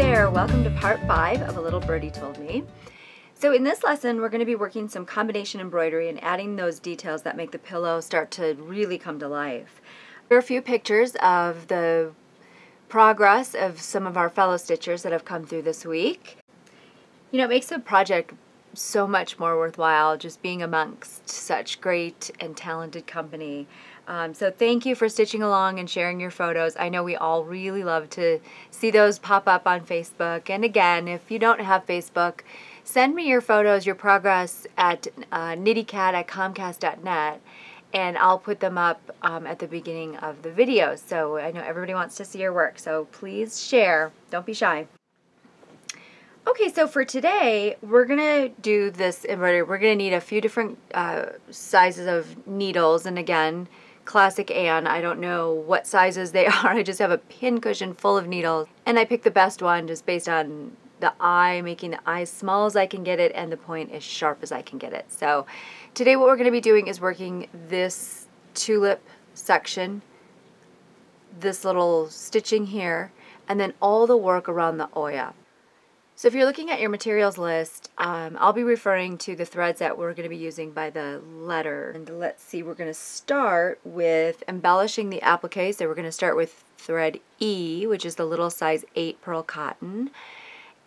there, welcome to part 5 of A Little Birdie Told Me. So in this lesson we're going to be working some combination embroidery and adding those details that make the pillow start to really come to life. There are a few pictures of the progress of some of our fellow stitchers that have come through this week. You know, it makes the project so much more worthwhile just being amongst such great and talented company. So thank you for stitching along and sharing your photos. I know we all really love to see those pop up on Facebook. And again, if you don't have Facebook, send me your photos, your progress at nittycat@comcast.net, and I'll put them up at the beginning of the video. So I know everybody wants to see your work, so please share. Don't be shy. Okay, so for today, we're going to do this embroidery. We're going to need a few different sizes of needles, and again, classic Anne, I don't know what sizes they are. I just have a pin cushion full of needles, and I picked the best one just based on the eye, making the eye as small as I can get it and the point as sharp as I can get it. So today what we're going to be doing is working this tulip section, this little stitching here, and then all the work around the Oya. So if you're looking at your materials list, I'll be referring to the threads that we're going to be using by the letter. And let's see, we're going to start with embellishing the applique. So we're going to start with thread E, which is the little size 8 pearl cotton,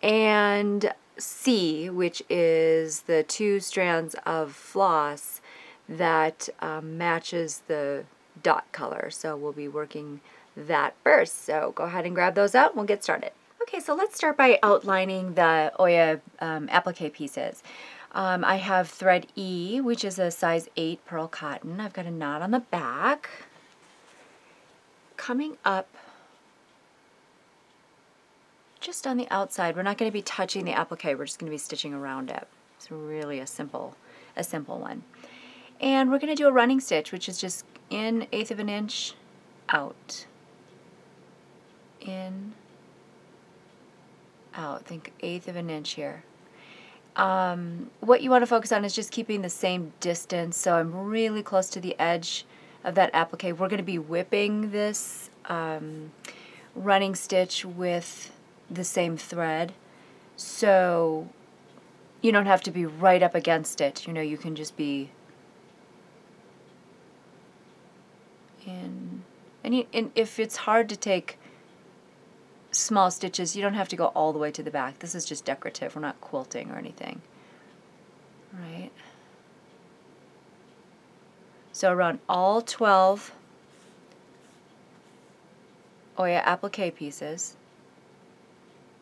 and C, which is the 2 strands of floss that matches the dot color. So we'll be working that first. So go ahead and grab those out and we'll get started. Okay, so let's start by outlining the Oya applique pieces. I have thread E, which is a size 8 pearl cotton. I've got a knot on the back. Coming up just on the outside, we're not going to be touching the applique, we're just going to be stitching around it. It's really a simple one. And we're going to do a running stitch, which is just in 1/8 of an inch, out, in, out. Think 1/8 of an inch here. What you want to focus on is just keeping the same distance. So I'm really close to the edge of that applique. We're going to be whipping this running stitch with the same thread, so you don't have to be right up against it. You know, you can just be in. And if it's hard to take small stitches, you don't have to go all the way to the back. This is just decorative. We're not quilting or anything. Right? So around all 12 Oya applique pieces,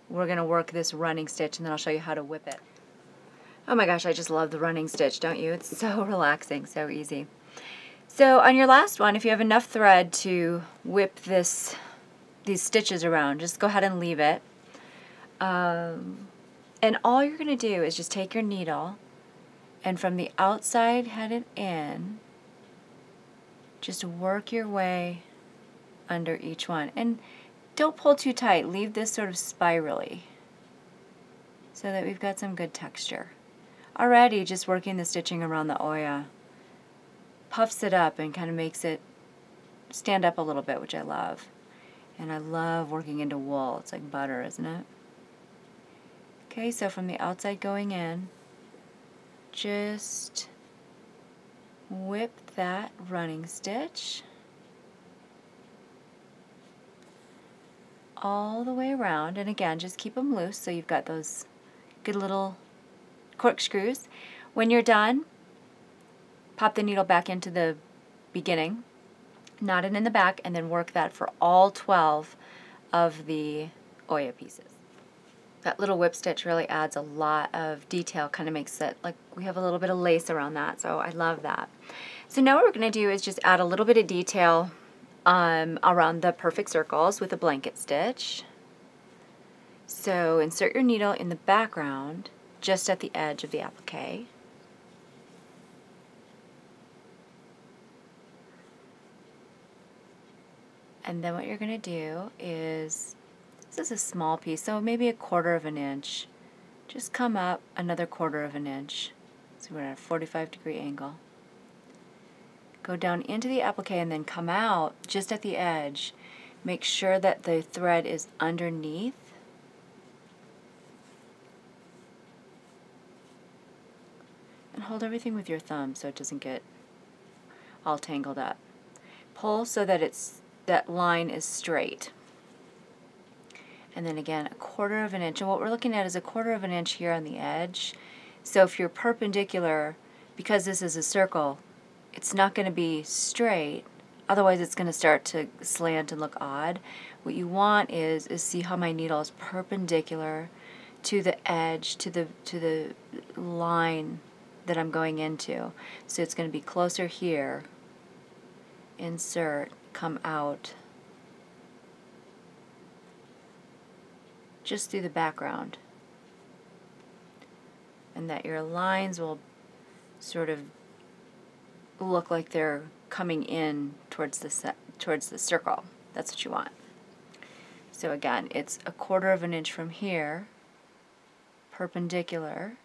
we're going to work this running stitch, and then I'll show you how to whip it. Oh my gosh, I just love the running stitch, don't you? It's so relaxing, so easy. So on your last one, if you have enough thread to whip these stitches around, just go ahead and leave it. And all you're going to do is just take your needle, and from the outside headed in, just work your way under each one. And don't pull too tight. Leave this sort of spirally so that we've got some good texture. Already just working the stitching around the Oya puffs it up and kind of makes it stand up a little bit, which I love. And I love working into wool. It's like butter, isn't it? Okay, so from the outside going in, just whip that running stitch all the way around, and again, just keep them loose so you've got those good little corkscrews. When you're done, pop the needle back into the beginning, knot it in the back, and then work that for all 12 of the Oya pieces. That little whip stitch really adds a lot of detail, kind of makes it like we have a little bit of lace around that, so I love that. So now what we're going to do is just add a little bit of detail around the perfect circles with a blanket stitch. So insert your needle in the background just at the edge of the applique. And then what you're going to do is, this is a small piece, so maybe 1/4 of an inch. Just come up another 1/4 of an inch. So we're at a 45-degree angle. Go down into the applique and then come out just at the edge. Make sure that the thread is underneath And hold everything with your thumb so it doesn't get all tangled up. Pull so that that line is straight. And then again, 1/4 of an inch. And what we're looking at is 1/4 of an inch here on the edge. So if you're perpendicular, because this is a circle, it's not going to be straight. Otherwise, it's going to start to slant and look odd. What you want is see how my needle is perpendicular to the edge, to the line that I'm going into. So it's going to be closer here. Insert, come out. Just through the background. And that your lines will sort of look like they're coming in towards the circle. That's what you want. So again, it's 1/4 of an inch from here, perpendicular.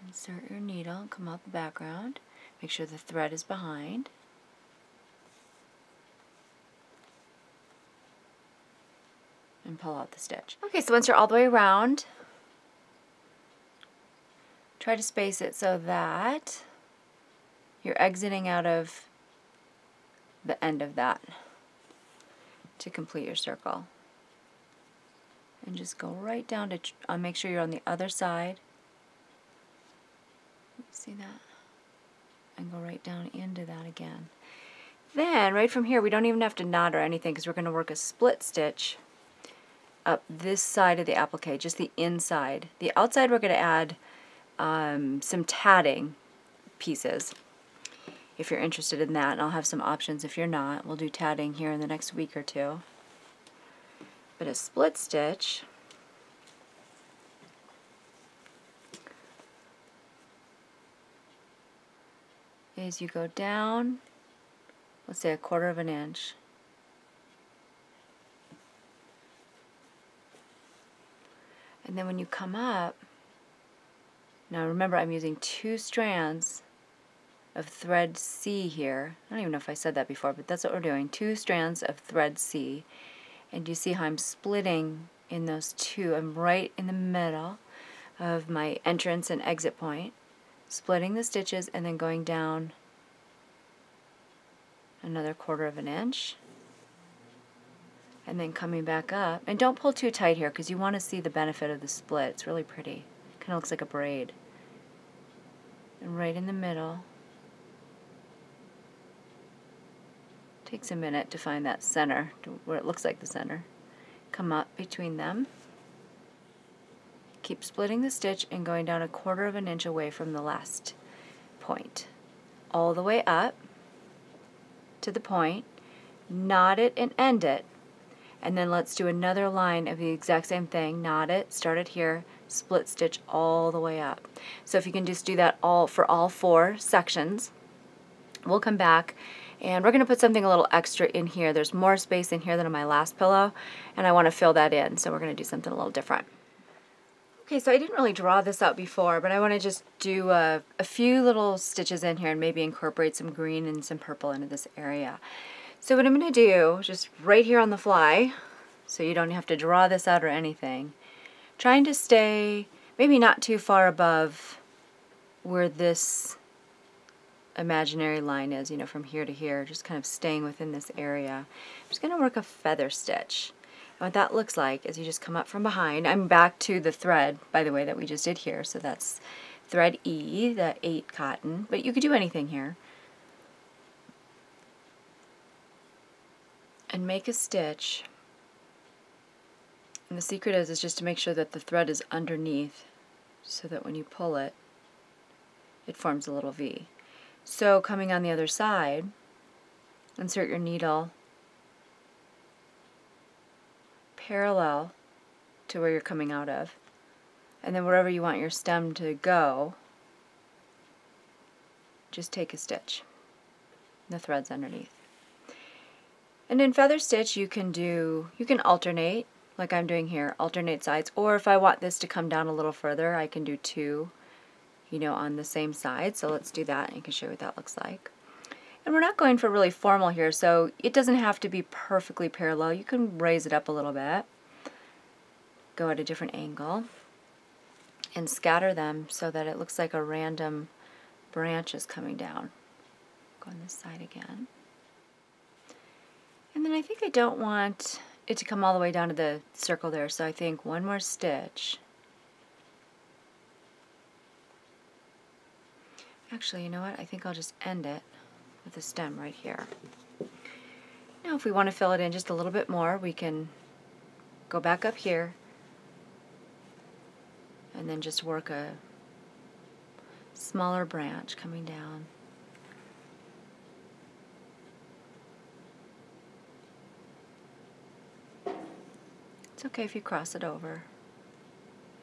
Insert your needle and come out the background. Make sure the thread is behind. And pull out the stitch. Okay, so once you're all the way around, try to space it so that you're exiting out of the end of that to complete your circle. And just go right down to, make sure you're on the other side. See that? And go right down into that again. Then, right from here, we don't even have to knot or anything because we're going to work a split stitch up this side of the applique, just the inside. The outside we're going to add some tatting pieces if you're interested in that, and I'll have some options if you're not. We'll do tatting here in the next week or two. But a split stitch is you go down, let's say 1/4 of an inch. And then when you come up, now remember I'm using 2 strands of thread C here. I don't even know if I said that before, but that's what we're doing. 2 strands of thread C. And you see how I'm splitting in those 2. I'm right in the middle of my entrance and exit point. Splitting the stitches and then going down another 1/4 of an inch. And then coming back up. And don't pull too tight here because you want to see the benefit of the split. It's really pretty. Kind of looks like a braid. And right in the middle. Takes a minute to find that center, where it looks like the center. Come up between them. Keep splitting the stitch and going down 1/4 of an inch away from the last point. All the way up to the point. Knot it and end it. And then let's do another line of the exact same thing. Knot it, start it here, split stitch all the way up. So if you can just do that for all 4 sections, we'll come back and we're going to put something a little extra in here. There's more space in here than on my last pillow, and I want to fill that in, so we're going to do something a little different. Okay, so I didn't really draw this out before, but I want to just do a few little stitches in here and maybe incorporate some green and some purple into this area. So what I'm going to do, just right here on the fly, so you don't have to draw this out or anything, trying to stay maybe not too far above where this imaginary line is, you know, from here to here, just kind of staying within this area. I'm just going to work a feather stitch. And what that looks like is you just come up from behind. I'm back to the thread, by the way, that we just did here, so that's thread E, the 8 cotton, but you could do anything here. And make a stitch. And the secret is just to make sure that the thread is underneath so that when you pull it, it forms a little V. So coming on the other side, insert your needle parallel to where you're coming out of. And then wherever you want your stem to go, just take a stitch. The thread's underneath. And in feather stitch you can alternate, like I'm doing here, alternate sides, or if I want this to come down a little further, I can do 2, you know, on the same side. So let's do that and I can show you what that looks like. And we're not going for really formal here, so it doesn't have to be perfectly parallel. You can raise it up a little bit. go at a different angle and scatter them so that it looks like a random branch is coming down. Go on this side again. And then I think I don't want it to come all the way down to the circle there, so I think one more stitch. Actually, you know what? I think I'll just end it with a stem right here. Now if we want to fill it in just a little bit more, we can go back up here and then just work a smaller branch coming down. It's okay if you cross it over.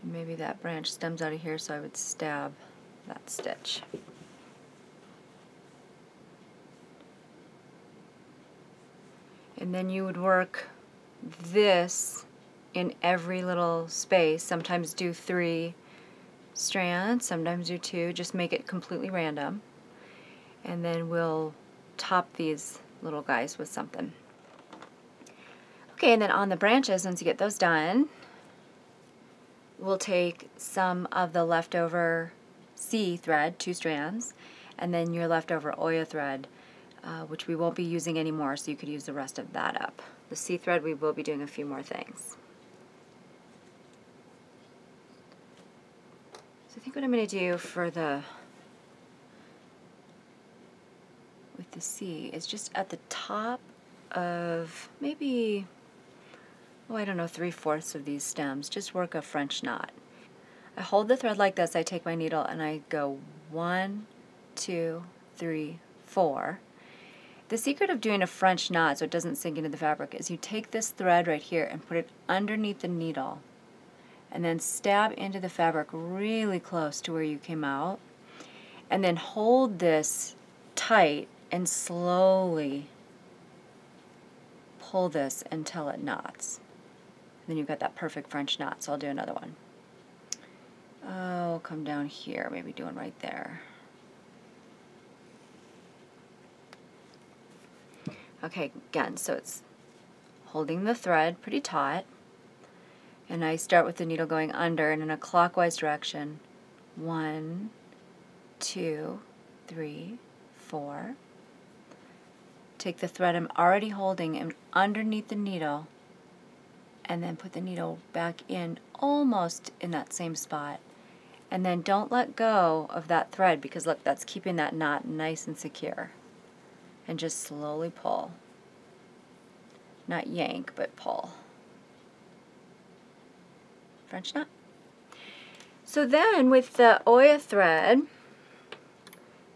Maybe that branch stems out of here, so I would stab that stitch. And then you would work this in every little space. Sometimes do 3 strands, sometimes do 2, just make it completely random. And then we'll top these little guys with something. Okay, and then on the branches, once you get those done, we'll take some of the leftover C thread, 2 strands, and then your leftover Oya thread, which we won't be using anymore, so you could use the rest of that up. The C thread, we will be doing a few more things. So I think what I'm going to do for with the C is just at the top of maybe, oh, I don't know, 3/4 of these stems, just work a French knot. I hold the thread like this, I take my needle and I go 1, 2, 3, 4. The secret of doing a French knot so it doesn't sink into the fabric is you take this thread right here and put it underneath the needle and then stab into the fabric really close to where you came out, and then hold this tight and slowly pull this until it knots. And then you've got that perfect French knot. So I'll do another one. Oh, I'll come down here, maybe do one right there. Okay, again, so it's holding the thread pretty taut, and I start with the needle going under and in a clockwise direction. 1, 2, 3, 4. Take the thread I'm already holding and underneath the needle, and then put the needle back in almost in that same spot. And then don't let go of that thread, because look, that's keeping that knot nice and secure. And just slowly pull. Not yank, but pull. French knot. So then with the Oya thread,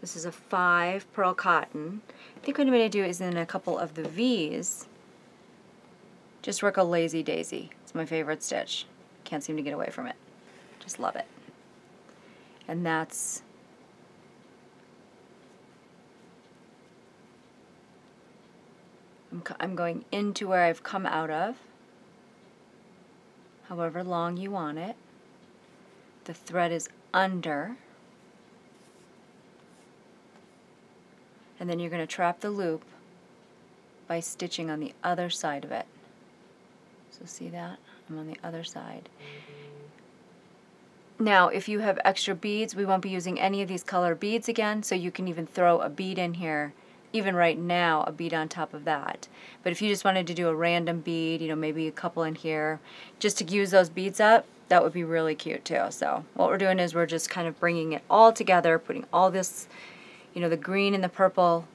this is a 5 pearl cotton. I think what I'm going to do is in a couple of the V's, just work a lazy daisy. It's my favorite stitch. Can't seem to get away from it. Just love it. And that's I'm going into where I've come out of, however long you want it. The thread is under, and then you're going to trap the loop by stitching on the other side of it. So see that? I'm on the other side. Now, if you have extra beads, we won't be using any of these color beads again, so you can even throw a bead in here, even right now, a bead on top of that. But if you just wanted to do a random bead, you know, maybe a couple in here, just to use those beads up, that would be really cute too. So what we're doing is we're just kind of bringing it all together, putting all this, you know, the green and the purple,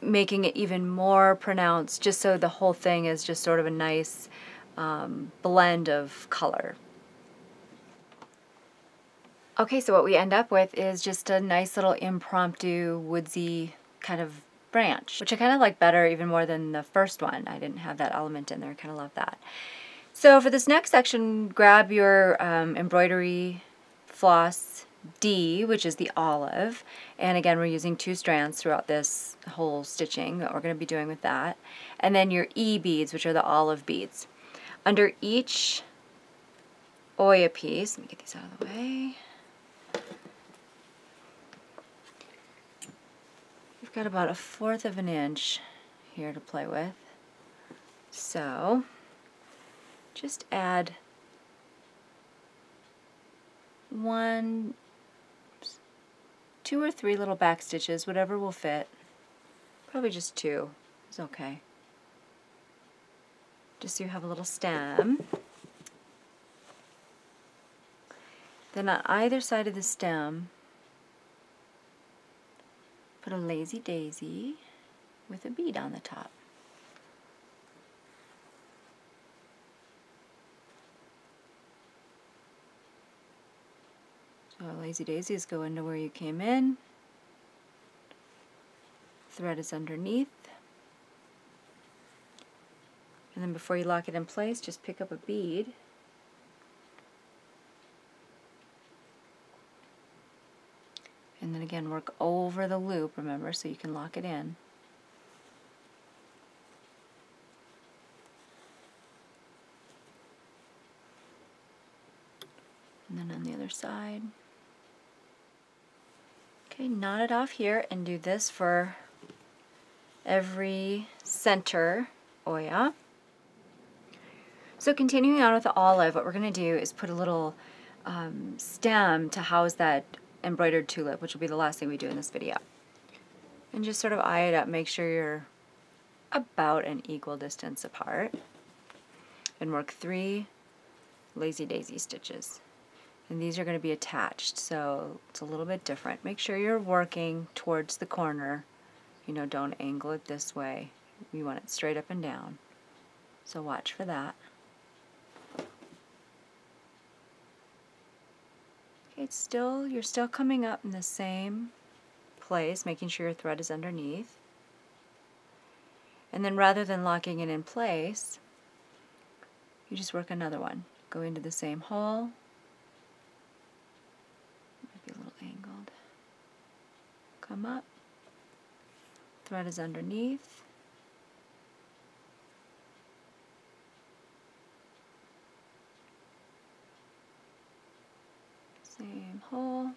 making it even more pronounced, just so the whole thing is just sort of a nice blend of color. Okay, so what we end up with is just a nice little impromptu woodsy kind of branch, which I kind of like better even more than the first one. I didn't have that element in there. I kind of love that. So for this next section, grab your embroidery floss D, which is the olive, and again we're using 2 strands throughout this whole stitching that we're going to be doing with that, and then your E beads, which are the olive beads. Under each Oya piece, let me get these out of the way. We've got about 1/4 of an inch here to play with. So just add 2 or 3 little back stitches, whatever will fit. Probably just 2 is okay. Just so you have a little stem. Then on either side of the stem, put a lazy daisy with a bead on the top. So lazy daisies go into where you came in. Thread is underneath. And then before you lock it in place, just pick up a bead. And then again, work over the loop, remember, so you can lock it in. And then on the other side. Okay, knot it off here and do this for every center oya. So continuing on with the olive, what we're going to do is put a little stem to house that embroidered tulip, which will be the last thing we do in this video. And just sort of eye it up, make sure you're about an equal distance apart. And work 3 lazy daisy stitches. And these are going to be attached, so it's a little bit different. Make sure you're working towards the corner. You know, don't angle it this way. You want it straight up and down. So watch for that. You're still coming up in the same place, making sure your thread is underneath. And then rather than locking it in place, you just work another one. Go into the same hole. Might be a little angled. Come up. Thread is underneath. Same hole.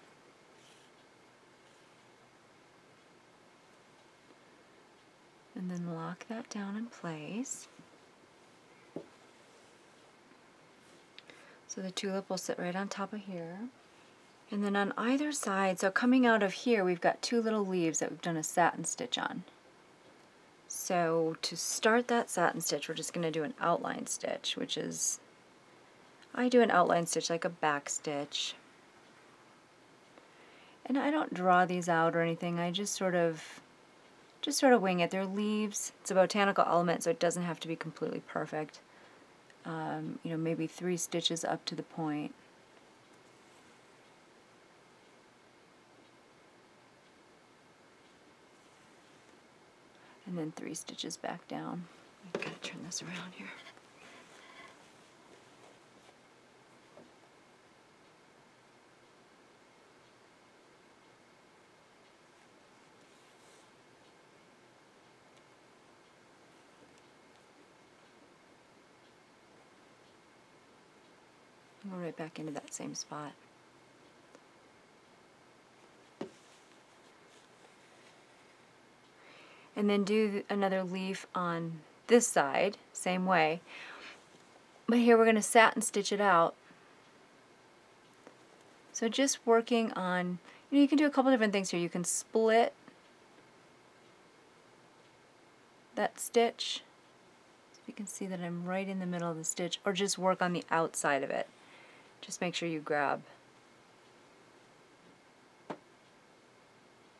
And then lock that down in place. So the tulip will sit right on top of here. And then on either side, so coming out of here, we've got 2 little leaves that we've done a satin stitch on. So to start that satin stitch, we're just going to do an outline stitch, which is, I do an outline stitch like a back stitch. And I don't draw these out or anything, I just sort of wing it. They're leaves, it's a botanical element, so it doesn't have to be completely perfect. You know, maybe 3 stitches up to the point. And then 3 stitches back down. I've got to turn this around here. Go right back into that same spot. And then do another leaf on this side, same way. But here we're going to satin stitch it out. So just working on, you can do a couple different things here. You can split that stitch. So you can see that I'm right in the middle of the stitch, or just work on the outside of it. Just make sure you grab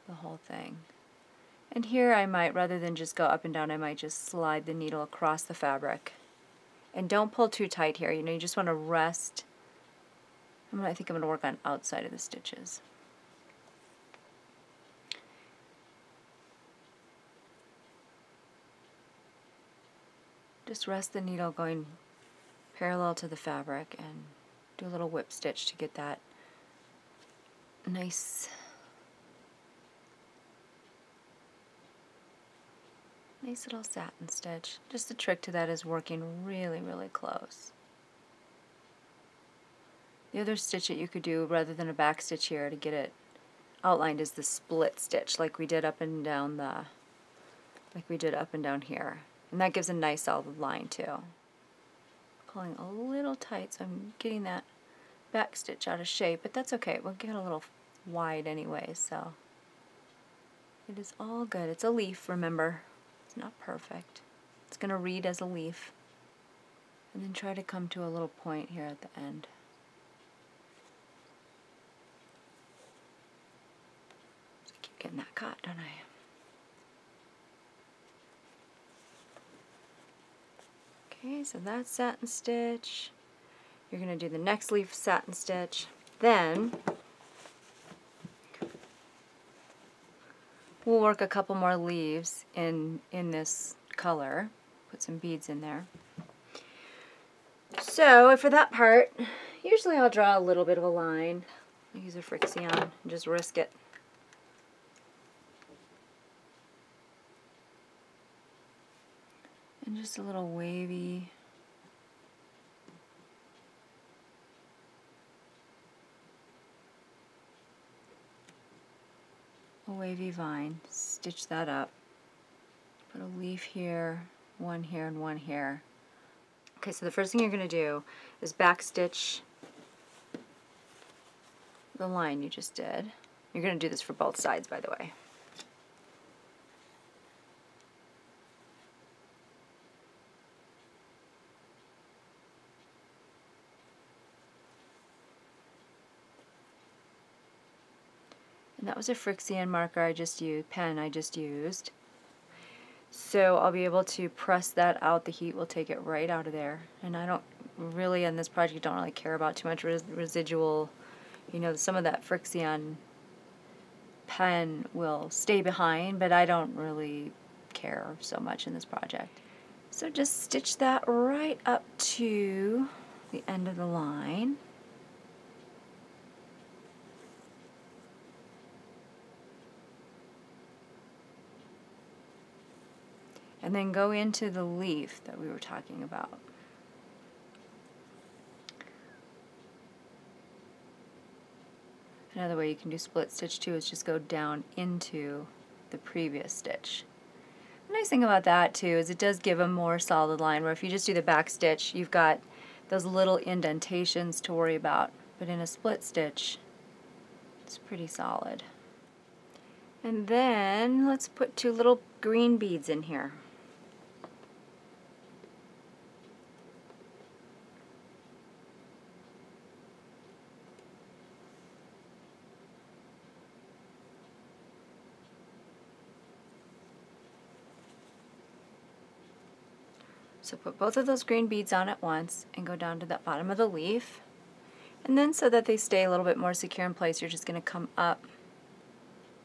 the whole thing. And here I might, rather than just go up and down, I might just slide the needle across the fabric. And don't pull too tight here, you know, you just want to rest. I think I'm going to work on outside of the stitches. Just rest the needle going parallel to the fabric and do a little whip stitch to get that nice little satin stitch. Just the trick to that is working really, really close. The other stitch that you could do rather than a back stitch here to get it outlined is the split stitch, like we did up and down here. And that gives a nice solid line too. Pulling a little tight, so I'm getting that back stitch out of shape, but that's okay. We'll get a little wide anyway, so it is all good. It's a leaf, remember. It's not perfect. It's going to read as a leaf. And then try to come to a little point here at the end. So I keep getting that caught, don't I? Okay, so that's satin stitch. You're going to do the next leaf satin stitch. Then we'll work a couple more leaves in this color. Put some beads in there. So for that part, usually I'll draw a little bit of a line. I'll use a Frixion and just risk it. And just a little wavy. A wavy vine. Stitch that up. Put a leaf here, one here, and one here. Okay, so the first thing you're going to do is back stitch the line you just did. You're going to do this for both sides, by the way. And that was a Frixion marker I just used, pen I just used. So I'll be able to press that out. The heat will take it right out of there. And I don't really, on this project, don't really care about too much residual. You know, some of that Frixion pen will stay behind, but I don't really care so much in this project. So just stitch that right up to the end of the line. And then go into the leaf that we were talking about. Another way you can do split stitch too is just go down into the previous stitch. The nice thing about that too is it does give a more solid line, where if you just do the back stitch, you've got those little indentations to worry about. But in a split stitch, it's pretty solid. And then let's put 2 little green beads in here. So put both of those green beads on at once and go down to the bottom of the leaf. And then so that they stay a little bit more secure in place, you're just going to come up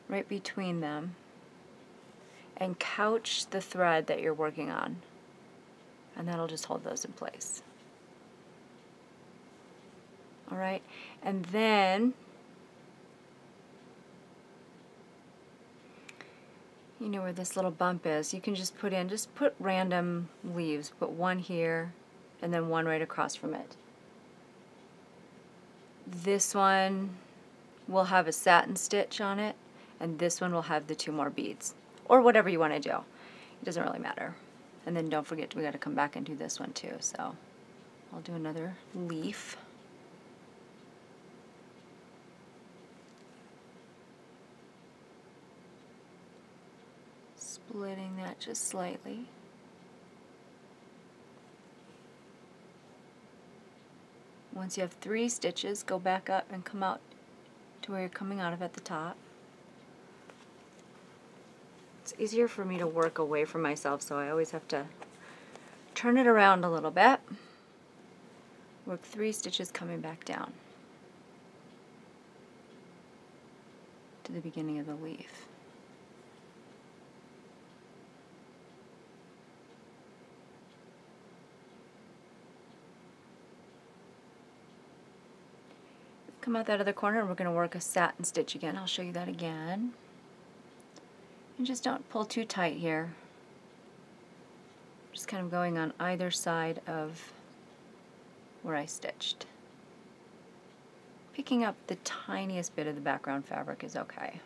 right between them and couch the thread that you're working on. And that'll just hold those in place. Alright, and then you know where this little bump is, you can just put random leaves. Put one here and then one right across from it. This one will have a satin stitch on it, and this one will have the 2 more beads. Or whatever you want to do. It doesn't really matter. And then don't forget, we got to come back and do this one too. So I'll do another leaf. Splitting that just slightly. Once you have 3 stitches, go back up and come out to where you're coming out of at the top. It's easier for me to work away from myself, so I always have to turn it around a little bit. Work 3 stitches coming back down to the beginning of the leaf. Come out that other corner and we're going to work a satin stitch again. I'll show you that again. And just don't pull too tight here. Just kind of going on either side of where I stitched. Picking up the tiniest bit of the background fabric is okay.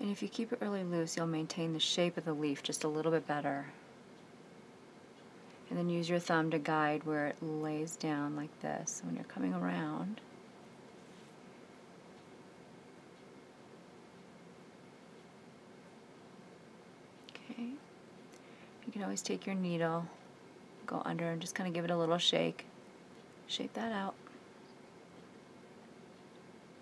And if you keep it really loose, you'll maintain the shape of the leaf just a little bit better. And then use your thumb to guide where it lays down like this when you're coming around. Okay. You can always take your needle, go under and just kind of give it a little shake. Shake that out.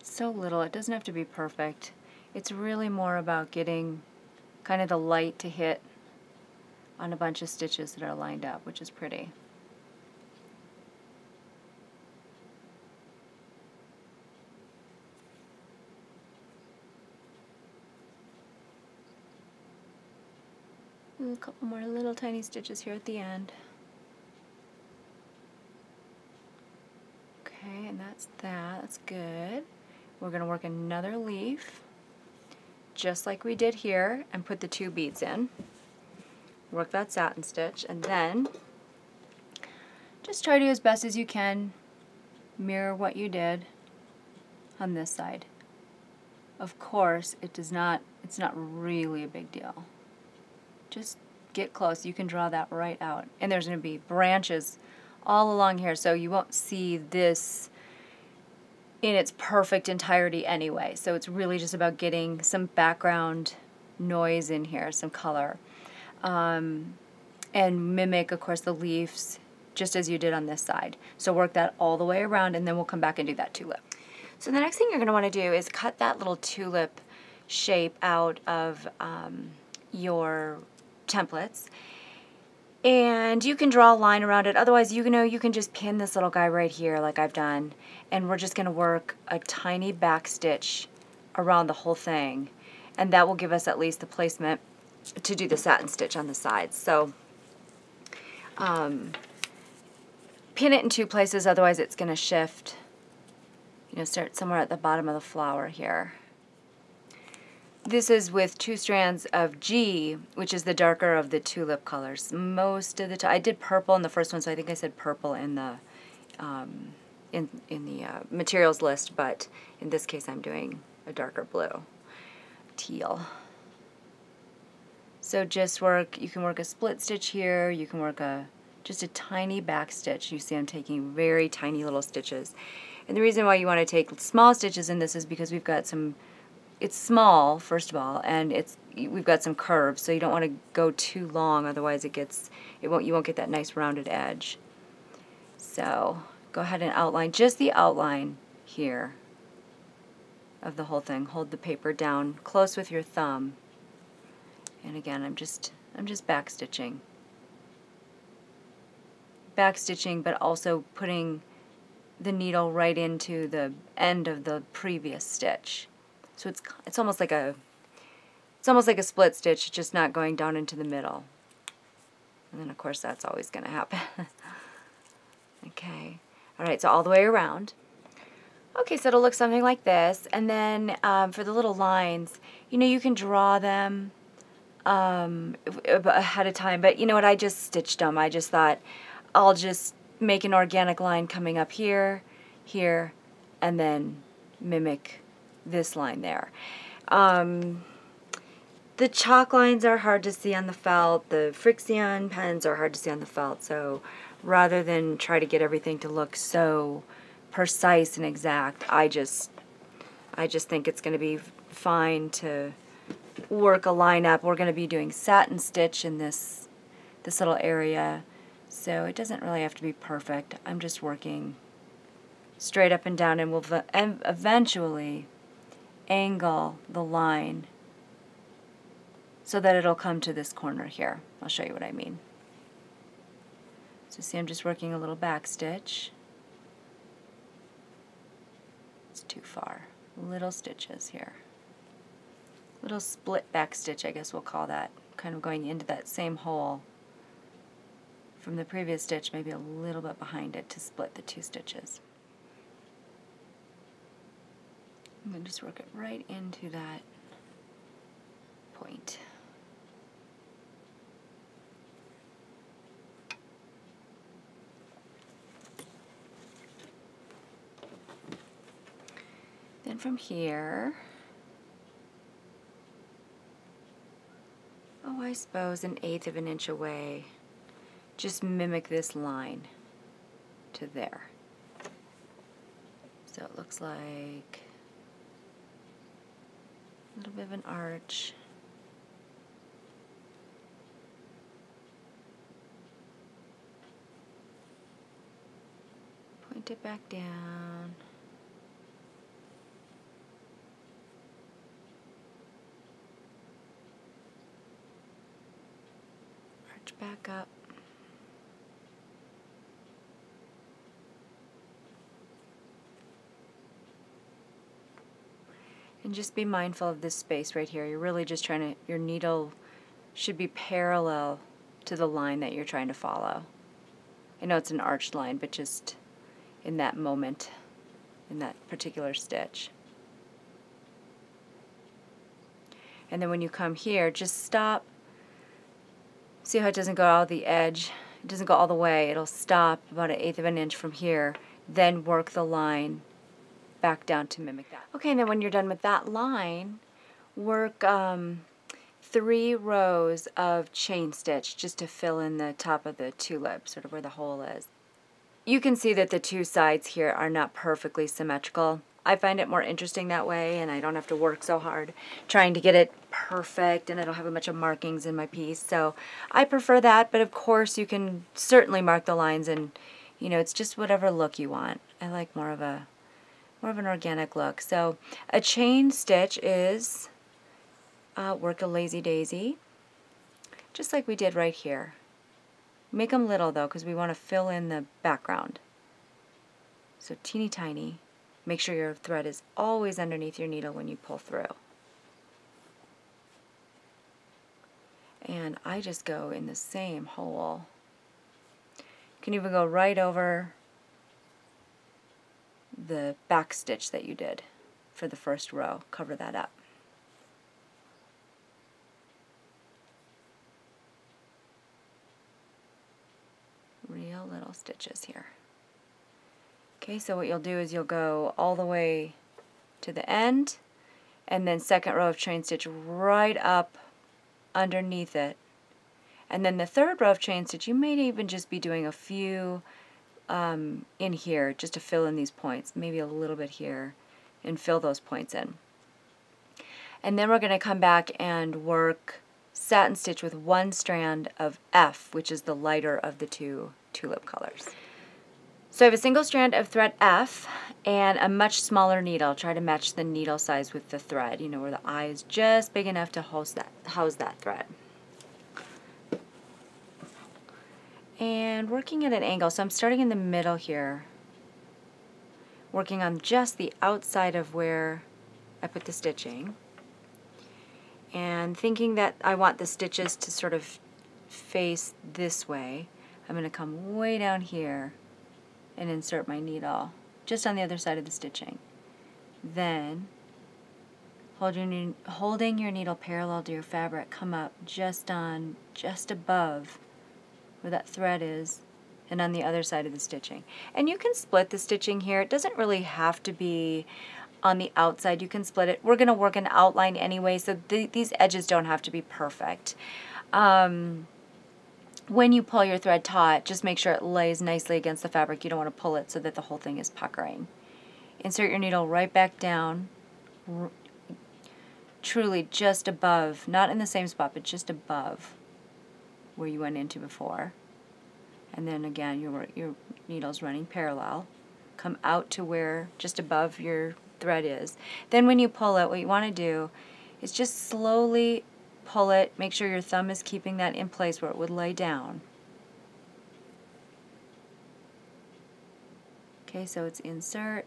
So little, it doesn't have to be perfect. It's really more about getting kind of the light to hit on a bunch of stitches that are lined up, which is pretty. And a couple more little tiny stitches here at the end. Okay, and that's that. That's good. We're going to work another leaf, just like we did here, and put the 2 beads in. Work that satin stitch, and then just try to, as best as you can, mirror what you did on this side. Of course, it's not really a big deal. Just get close. You can draw that right out. And there's going to be branches all along here, so you won't see this in its perfect entirety anyway. So it's really just about getting some background noise in here, some color. And mimic, of course, the leaves just as you did on this side. So work that all the way around, and then we'll come back and do that tulip. So the next thing you're going to want to do is cut that little tulip shape out of your templates. And you can draw a line around it. Otherwise, you can just pin this little guy right here like I've done. And we're just going to work a tiny back stitch around the whole thing. And that will give us at least the placement to do the satin stitch on the sides. So pin it in 2 places, otherwise it's going to shift. Start somewhere at the bottom of the flower here. This is with 2 strands of G, which is the darker of the tulip colors. Most of the time, I did purple in the first one, so I think I said purple in the materials list, but in this case I'm doing a darker blue, teal. So just you can work a split stitch here, you can work just a tiny back stitch. You see I'm taking very tiny little stitches. And the reason why you want to take small stitches in this is because we've got it's small, first of all, and we've got some curves, so you don't want to go too long, otherwise you won't get that nice rounded edge. So go ahead and outline, just the outline here of the whole thing. Hold the paper down close with your thumb. And again, I'm just back stitching. Back stitching, but also putting the needle right into the end of the previous stitch. So it's almost like a split stitch, just not going down into the middle. And then of course that's always going to happen. Okay. All right, so all the way around. Okay, so it'll look something like this. And then for the little lines, you can draw them ahead of time. But you know what? I just stitched them. I just thought I'll just make an organic line coming up here, here, and then mimic this line there. The chalk lines are hard to see on the felt. The Frixion pens are hard to see on the felt. So rather than try to get everything to look so precise and exact, I just think it's going to be fine to work a line up. We're going to be doing satin stitch in this little area, so it doesn't really have to be perfect. I'm just working straight up and down, and we'll eventually angle the line so that it'll come to this corner here. I'll show you what I mean. So see, I'm just working a little back stitch. It's too far. Little stitches here. Little split back stitch, I guess we'll call that. Kind of going into that same hole from the previous stitch, maybe a little bit behind it to split the 2 stitches. I'm going to just work it right into that point. Then from here, I suppose, 1/8 of an inch away. Just mimic this line to there. So it looks like a little bit of an arch. Point it back down. Arch back up. And just be mindful of this space right here. You're really just trying to, your needle should be parallel to the line that you're trying to follow. I know it's an arched line, but just in that moment, in that particular stitch. And then when you come here, just stop. See how it doesn't go out the edge? It doesn't go all the way. It'll stop about 1/8 of an inch from here. Then work the line back down to mimic that. Okay, and then when you're done with that line, work 3 rows of chain stitch just to fill in the top of the tulip, sort of where the hole is. You can see that the 2 sides here are not perfectly symmetrical. I find it more interesting that way, and I don't have to work so hard trying to get it perfect, and I don't have a bunch of markings in my piece, so I prefer that. But of course you can certainly mark the lines, and you know, it's just whatever look you want. I like more of an organic look. So a chain stitch is work a lazy daisy, just like we did right here. Make them little though, because we want to fill in the background. So teeny tiny. Make sure your thread is always underneath your needle when you pull through. And I just go in the same hole. You can even go right over the back stitch that you did for the first row. Cover that up. Real little stitches here. Okay, so what you'll do is you'll go all the way to the end, and then second row of chain stitch right up underneath it. And then the third row of chain stitch, you may even just be doing a few in here just to fill in these points, maybe a little bit here, and fill those points in. And then we're going to come back and work satin stitch with 1 strand of F, which is the lighter of the 2 tulip colors. So I have a single strand of thread F and a much smaller needle. Try to match the needle size with the thread, you know, where the eye is just big enough to house that thread. And working at an angle, so I'm starting in the middle here, working on just the outside of where I put the stitching, and thinking that I want the stitches to sort of face this way. I'm going to come way down here and insert my needle just on the other side of the stitching. Then holding your needle parallel to your fabric, come up just above where that thread is, and on the other side of the stitching. And you can split the stitching here. It doesn't really have to be on the outside. You can split it. We're going to work an outline anyway, so these edges don't have to be perfect. When you pull your thread taut, just make sure it lays nicely against the fabric. You don't want to pull it so that the whole thing is puckering. Insert your needle right back down, truly just above, not in the same spot, but just above where you went into before. And then again, your needle's running parallel. Come out to where just above your thread is. Then when you pull it, what you want to do is just slowly pull it. Make sure your thumb is keeping that in place where it would lay down. Okay, so it's insert.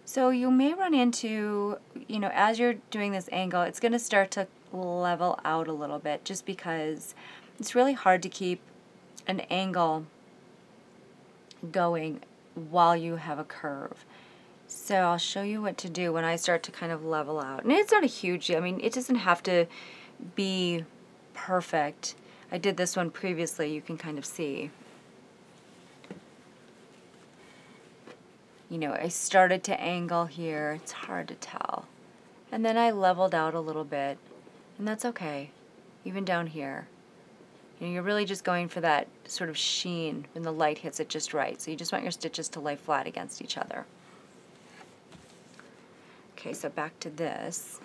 So you may run into, you know, as you're doing this angle, it's going to start to level out a little bit, just because it's really hard to keep an angle going while you have a curve. So I'll show you what to do when I start to kind of level out. And it's not a huge, I mean, it doesn't have to be perfect. I did this one previously, you can kind of see. you know, I started to angle here. It's hard to tell. And then I leveled out a little bit, and that's okay, even down here. You know, you're really just going for that sort of sheen when the light hits it just right. So you just want your stitches to lay flat against each other. Okay, so back to this.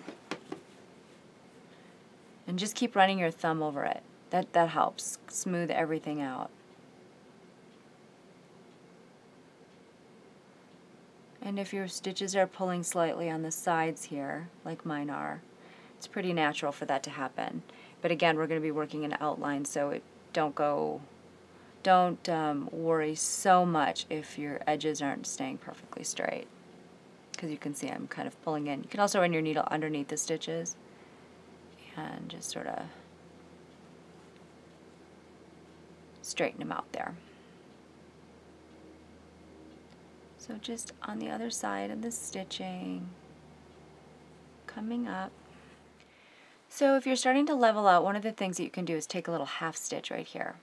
And just keep running your thumb over it. That helps smooth everything out. And if your stitches are pulling slightly on the sides here, like mine are, it's pretty natural for that to happen. But again, we're going to be working an outline, so don't worry so much if your edges aren't staying perfectly straight. Because you can see I'm kind of pulling in. You can also run your needle underneath the stitches and just sort of straighten them out there. So just on the other side of the stitching, coming up. So if you're starting to level out, one of the things that you can do is take a little half stitch right here.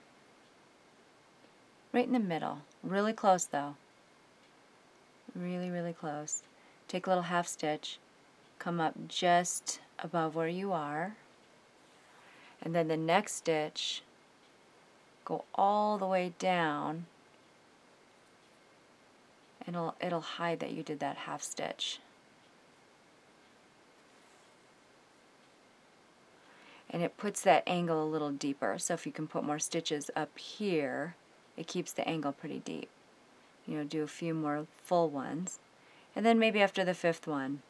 Right in the middle. Really close though. Really, really close. Take a little half stitch, come up just above where you are, and then the next stitch, go all the way down, and it'll hide that you did that half stitch. And it puts that angle a little deeper, so if you can put more stitches up here, it keeps the angle pretty deep. You know, do a few more full ones. And then maybe after the fifth one,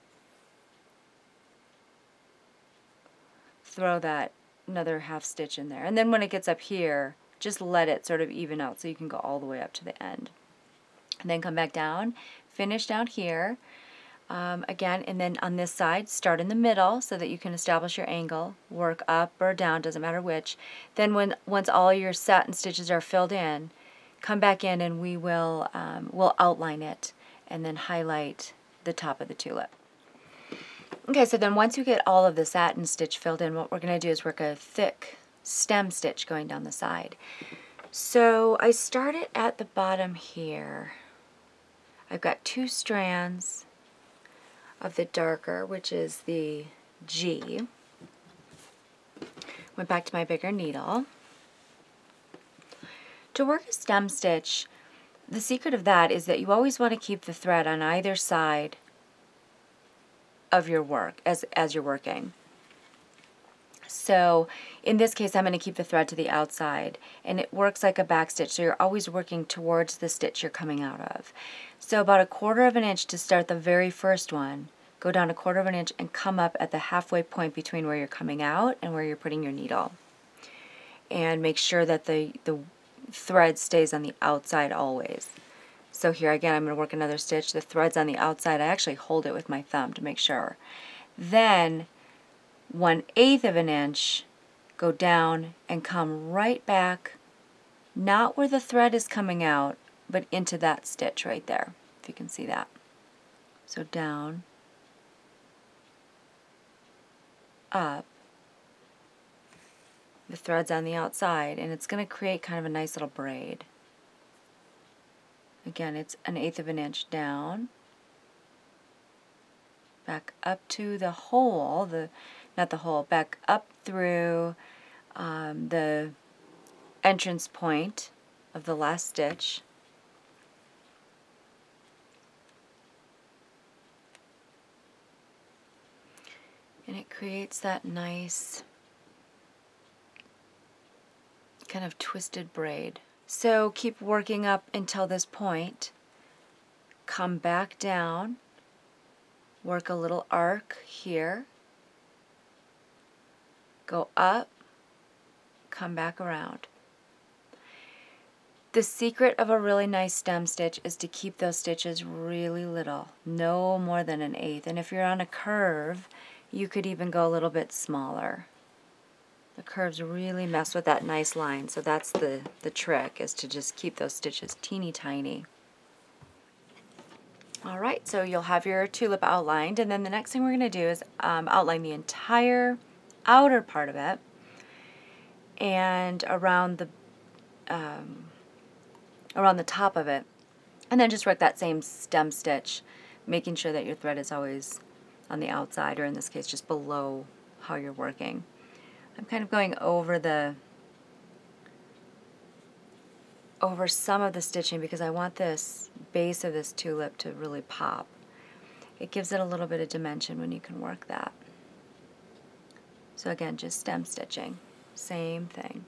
throw that another half stitch in there. And then when it gets up here, just let it sort of even out so you can go all the way up to the end. And then come back down, finish down here. Again, and then on this side, start in the middle so that you can establish your angle. Work up or down, doesn't matter which. Then once all your satin stitches are filled in, come back in and we'll outline it and then highlight the top of the tulip. Okay, so then once you get all of the satin stitch filled in, what we're going to do is work a thick stem stitch going down the side. So I started at the bottom here. I've got 2 strands of the darker, which is the G. Went back to my bigger needle. To work a stem stitch, the secret of that is that you always want to keep the thread on either side of your work as you're working. So in this case, I'm going to keep the thread to the outside, and it works like a back stitch, so you're always working towards the stitch you're coming out of. So about 1/4 of an inch to start the very first one, go down 1/4 of an inch and come up at the halfway point between where you're coming out and where you're putting your needle. And make sure that the thread stays on the outside always. So here again, I'm going to work another stitch. The thread's on the outside. I actually hold it with my thumb to make sure. Then 1/8 of an inch, go down and come right back, not where the thread is coming out, but into that stitch right there, if you can see that. So down, up, the thread's on the outside, and it's going to create kind of a nice little braid. Again, it's 1/8 of an inch down, back up to the hole, not the hole, back up through the entrance point of the last stitch. And it creates that nice kind of twisted braid. So keep working up until this point. Come back down, work a little arc here, go up, come back around. The secret of a really nice stem stitch is to keep those stitches really little, no more than 1/8. And if you're on a curve, you could even go a little bit smaller. The curves really mess with that nice line, so that's the trick, is to just keep those stitches teeny tiny. Alright, so you'll have your tulip outlined, and then the next thing we're going to do is outline the entire outer part of it, and around the top of it, And then just work that same stem stitch, making sure that your thread is always on the outside, or in this case just below how you're working. I'm kind of going over some of the stitching because I want this base of this tulip to really pop. It gives it a little bit of dimension when you can work that. So again, just stem stitching, same thing.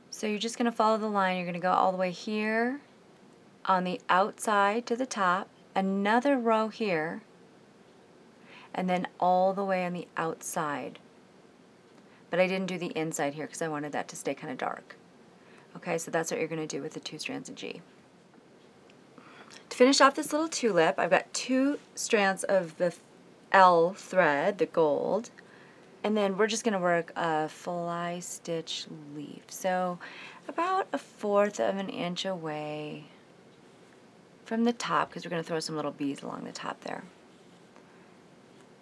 So you're just going to follow the line. You're going to go all the way here on the outside to the top, another row here, and then all the way on the outside. But I didn't do the inside here because I wanted that to stay kind of dark. Okay, so that's what you're going to do with the 2 strands of G. To finish off this little tulip, I've got 2 strands of the L thread, the gold, and then we're just going to work a fly stitch leaf. So about 1/4 of an inch away from the top, because we're going to throw some little beads along the top there,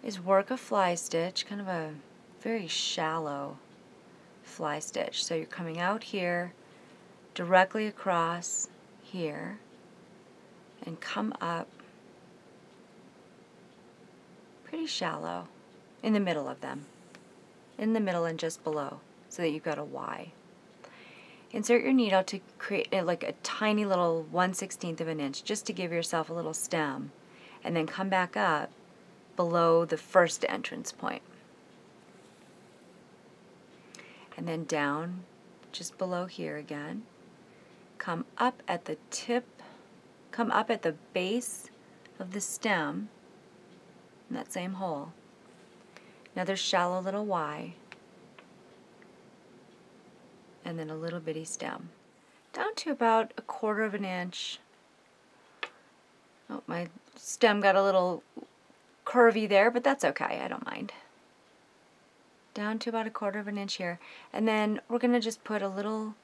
is work a fly stitch, kind of a very shallow fly stitch. So you're coming out here, directly across here, and come up pretty shallow in the middle of them, in the middle and just below, so that you've got a Y. Insert your needle to create like a tiny little 1/16 of an inch, just to give yourself a little stem, and then come back up below the first entrance point. And then down just below here again. Come up at the tip, come up at the base of the stem in that same hole. Another shallow little Y, and then a little bitty stem. Down to about 1/4 of an inch. Oh, my stem got a little curvy there, but that's okay, I don't mind. Down to about 1/4 of an inch here, and then we're going to just put a little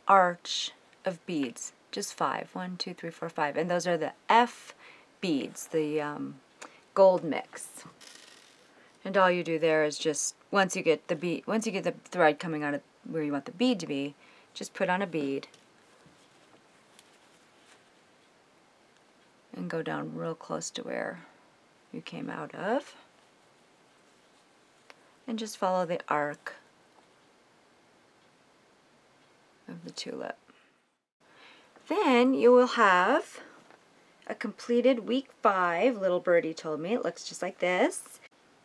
arch of beads, just 5. 1, 2, 3, 4, 5, and those are the F beads, the gold mix. And all you do there is just once you get the thread coming out of where you want the bead to be, just put on a bead and go down real close to where you came out of, and just follow the arc of the tulip. Then you will have a completed week 5, little birdie told me. It looks just like this.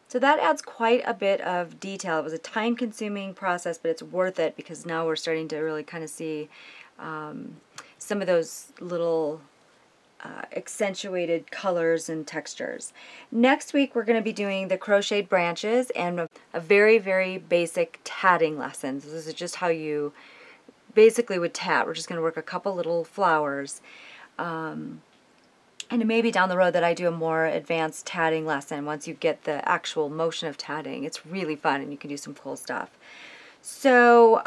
So that adds quite a bit of detail. It was a time-consuming process, but it's worth it because now we're starting to really kind of see some of those little accentuated colors and textures. Next week we're going to be doing the crocheted branches and a very, very basic tatting lesson. So this is just how you basically would tat. We're just going to work a couple little flowers. And maybe down the road that I do a more advanced tatting lesson once you get the actual motion of tatting. It's really fun and you can do some cool stuff. So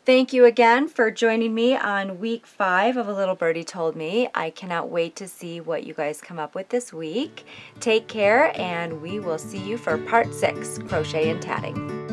thank you again for joining me on week 5 of A Little Birdie Told Me. I cannot wait to see what you guys come up with this week. Take care, and we will see you for part 6, crochet and tatting.